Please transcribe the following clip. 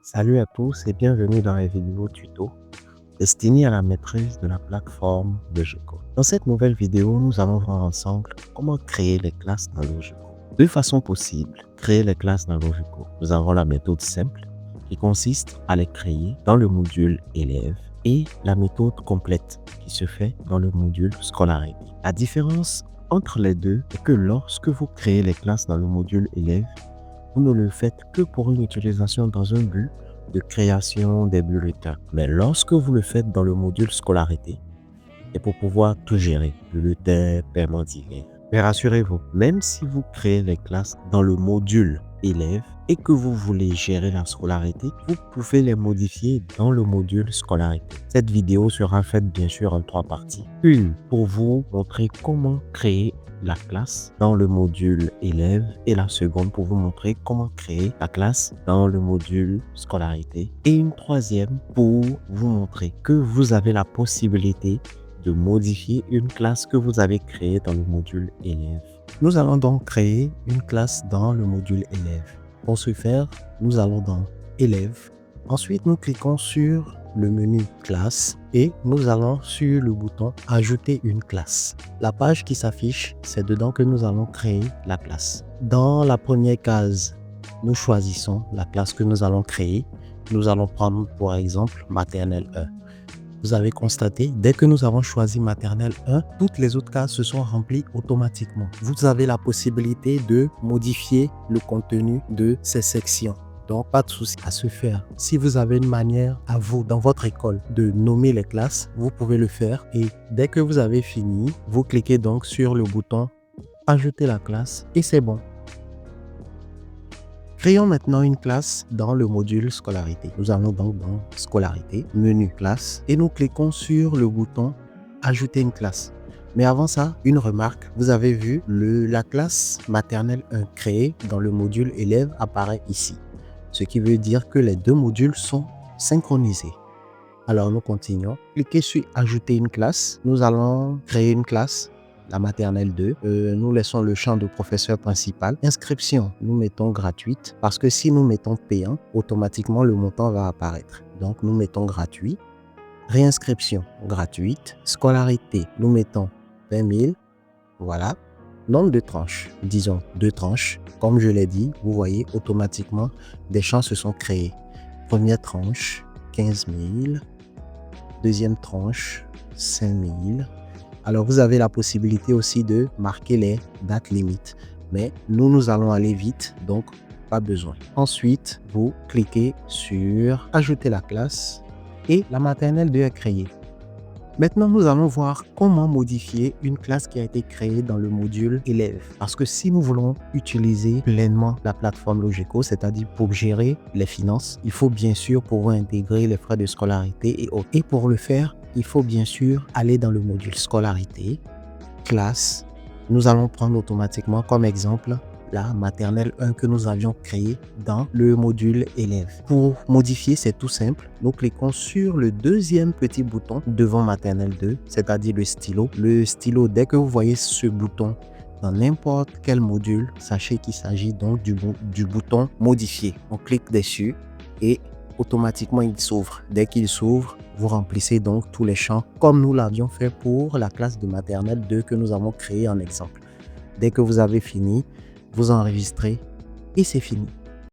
Salut à tous et bienvenue dans la vidéo tuto destinée à la maîtrise de la plateforme Logico. Dans cette nouvelle vidéo, nous allons voir ensemble comment créer les classes dans Logico. Deux façons possibles, créer les classes dans Logico. Nous avons la méthode simple qui consiste à les créer dans le module élève et la méthode complète qui se fait dans le module scolarité. La différence entre les deux est que lorsque vous créez les classes dans le module élève, vous ne le faites que pour une utilisation dans un but de création des bulletins. Mais lorsque vous le faites dans le module scolarité, c'est pour pouvoir tout gérer, bulletins, paiement divers. Mais rassurez-vous, même si vous créez les classes dans le module élève et que vous voulez gérer la scolarité, vous pouvez les modifier dans le module scolarité. Cette vidéo sera faite bien sûr en 3 parties. Une pour vous montrer comment créer la classe dans le module élève et la seconde pour vous montrer comment créer la classe dans le module scolarité et une troisième pour vous montrer que vous avez la possibilité de modifier une classe que vous avez créée dans le module élève. Nous allons donc créer une classe dans le module élève. Pour ce faire, nous allons dans élève. Ensuite, nous cliquons sur le menu classe et nous allons sur le bouton ajouter une classe. La page qui s'affiche, c'est dedans que nous allons créer la classe. Dans la première case, nous choisissons la classe que nous allons créer. Nous allons prendre par exemple maternelle 1. Vous avez constaté, dès que nous avons choisi maternelle 1, toutes les autres cases se sont remplies automatiquement. Vous avez la possibilité de modifier le contenu de ces sections. Donc, pas de souci à se faire. Si vous avez une manière à vous, dans votre école, de nommer les classes, vous pouvez le faire. Et dès que vous avez fini, vous cliquez donc sur le bouton « Ajouter la classe » et c'est bon. Créons maintenant une classe dans le module scolarité. Nous allons donc dans scolarité, menu classe et nous cliquons sur le bouton ajouter une classe. Mais avant ça, une remarque, vous avez vu la classe maternelle 1 créée dans le module élève apparaît ici. Ce qui veut dire que les deux modules sont synchronisés. Alors nous continuons. Cliquez sur ajouter une classe. Nous allons créer une classe. La maternelle 2, nous laissons le champ de professeur principal. Inscription, nous mettons gratuite parce que si nous mettons payant, automatiquement le montant va apparaître. Donc nous mettons gratuit. Réinscription, gratuite. Scolarité, nous mettons 20 000. Voilà. Nombre de tranches, disons 2 tranches. Comme je l'ai dit, vous voyez automatiquement des champs se sont créés. Première tranche, 15 000. Deuxième tranche, 5 000. Alors, vous avez la possibilité aussi de marquer les dates limites. Mais nous allons aller vite, donc pas besoin. Ensuite, vous cliquez sur « Ajouter la classe » et la maternelle 2 est créée. Maintenant, nous allons voir comment modifier une classe qui a été créée dans le module élève. Parce que si nous voulons utiliser pleinement la plateforme Logico, c'est-à-dire pour gérer les finances, il faut bien sûr pouvoir intégrer les frais de scolarité et autres. Et pour le faire, il faut bien sûr aller dans le module scolarité, classe. Nous allons prendre automatiquement comme exemple la maternelle 1 que nous avions créée dans le module élève. Pour modifier, c'est tout simple. Nous cliquons sur le deuxième petit bouton devant maternelle 2, c'est-à-dire le stylo. Le stylo, dès que vous voyez ce bouton dans n'importe quel module, sachez qu'il s'agit donc du bouton modifier. On clique dessus et automatiquement il s'ouvre. Dès qu'il s'ouvre, vous remplissez donc tous les champs comme nous l'avions fait pour la classe de maternelle 2 que nous avons créée en exemple. Dès que vous avez fini, vous enregistrez et c'est fini.